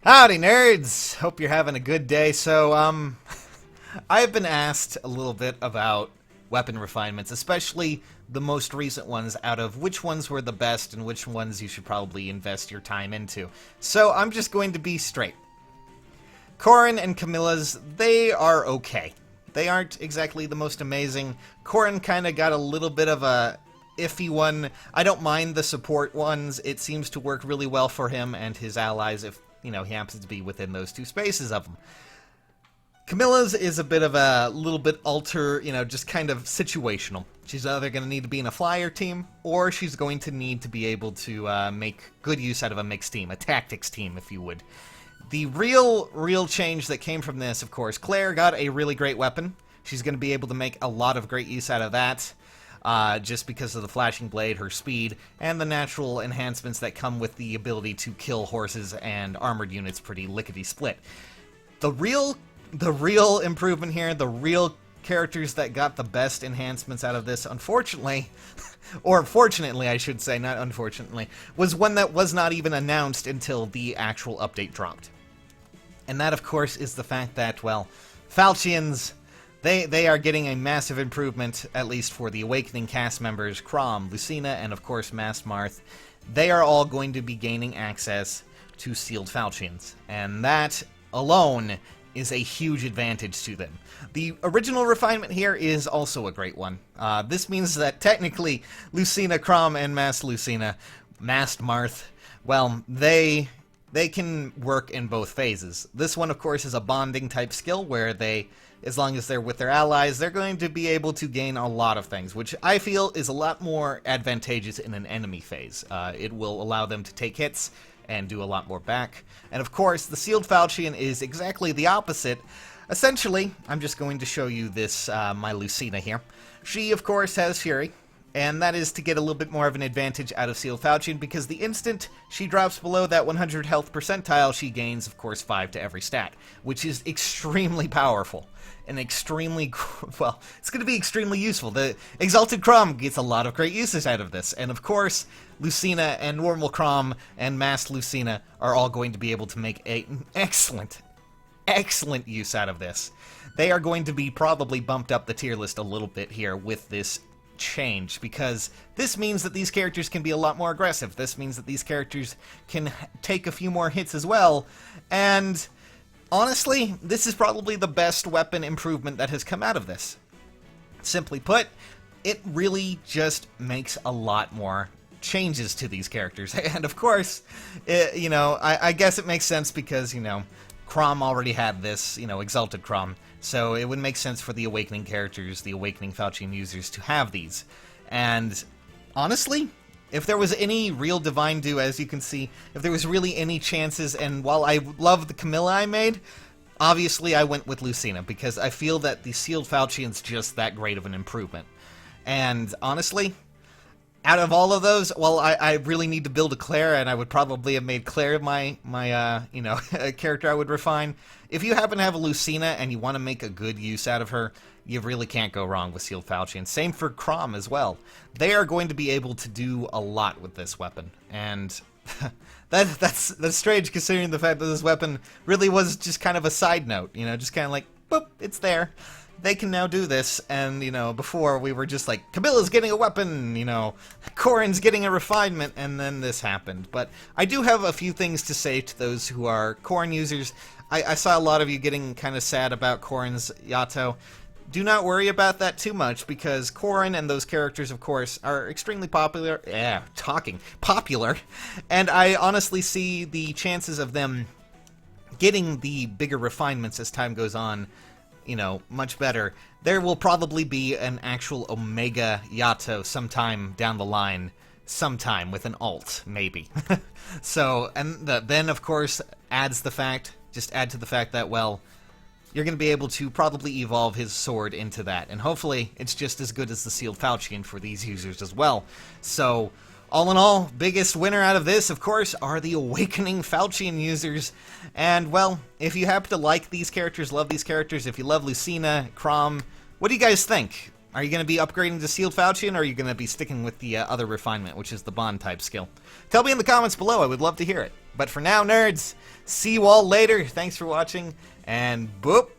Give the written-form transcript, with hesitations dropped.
Howdy, nerds! Hope you're having a good day. I've been asked a little bit about weapon refinements, especially the most recent ones, out of which ones were the best and which ones you should probably invest your time into. So I'm just going to be straight. Corrin and Camilla's, they are okay. They aren't exactly the most amazing. Corrin kind of got a little bit of a iffy one. I don't mind the support ones. It seems to work really well for him and his allies if, he happens to be within those two spaces of them. Camilla's is a bit of a little bit just kind of situational. She's either going to need to be in a flyer team, or she's going to need to be able to make good use out of a mixed team, a tactics team, if you would. The real change that came from this, of course, Claire got a really great weapon. She's going to be able to make a lot of great use out of that. Just because of the flashing blade, her speed, and the natural enhancements that come with the ability to kill horses and armored units pretty lickety-split. The real improvement here, the real characters that got the best enhancements out of this, unfortunately, or fortunately I should say, not unfortunately, was one that was not even announced until the actual update dropped. And that, of course, is the fact that, well, Falchions, They are getting a massive improvement, at least for the Awakening cast members, Crom, Lucina, and of course Mass Marth. They are all going to be gaining access to Sealed Falchions, and that alone is a huge advantage to them. The original refinement here is also a great one. This means that technically Lucina, Crom, and Mass Marth, well, they can work in both phases. This one, of course, is a bonding type skill where as long as they're with their allies, they're going to be able to gain a lot of things, which I feel is a lot more advantageous in an enemy phase. It will allow them to take hits and do a lot more back. And of course, the Sealed Falchion is exactly the opposite. Essentially, I'm just going to show you this, my Lucina here. She, of course, has Fury, and that is to get a little bit more of an advantage out of Sealed Falchion, because the instant she drops below that 100 health percentile, she gains, of course, 5 to every stat, which is extremely powerful. And extremely, well, it's going to be extremely useful. The Exalted Crom gets a lot of great uses out of this. And of course, Lucina and Normal Crom and Mass Lucina are all going to be able to make an excellent use out of this. They are going to be probably bumped up the tier list a little bit here with this change, because this means that these characters can be a lot more aggressive. This means that these characters can take a few more hits as well, and honestly, this is probably the best weapon improvement that has come out of this. Simply put, it really just makes a lot more changes to these characters, and of course, I guess it makes sense because, Crom already had this, Exalted Crom, so it would make sense for the Awakening characters, the Awakening Falchion users, to have these. And honestly, if there was any real Divine Do, as you can see, if there was really any chances, and while I love the Camilla I made, obviously I went with Lucina, because I feel that the Sealed Falchion's just that great of an improvement. And honestly, out of all of those, well, I really need to build a Claire, and I would probably have made Claire my character I would refine. If you happen to have a Lucina and you want to make a good use out of her, you really can't go wrong with Sealed Falchion. Same for Crom as well. They are going to be able to do a lot with this weapon, and that's strange considering the fact that this weapon really was just kind of a side note, just kind of like, boop, it's there. They can now do this, and, before we were just like, Camilla's getting a weapon, Corrin's getting a refinement, and then this happened. But I do have a few things to say to those who are Corrin users. I saw a lot of you getting kind of sad about Corrin's Yato. Do not worry about that too much, because Corrin and those characters, of course, are extremely popular, popular, and I honestly see the chances of them getting the bigger refinements as time goes on, much better. There will probably be an actual Omega Yato sometime down the line, sometime with an alt, maybe. So, and then, of course, add to the fact that, well, you're going to be able to probably evolve his sword into that, and hopefully it's just as good as the Sealed Falchion for these users as well. So, all in all, biggest winner out of this, of course, are the Awakening Falchion users. And, well, if you happen to like these characters, love these characters, if you love Lucina, Crom, what do you guys think? Are you going to be upgrading to Sealed Falchion, or are you going to be sticking with the other refinement, which is the Bond type skill? Tell me in the comments below, I would love to hear it. But for now, nerds, see you all later. Thanks for watching, and boop.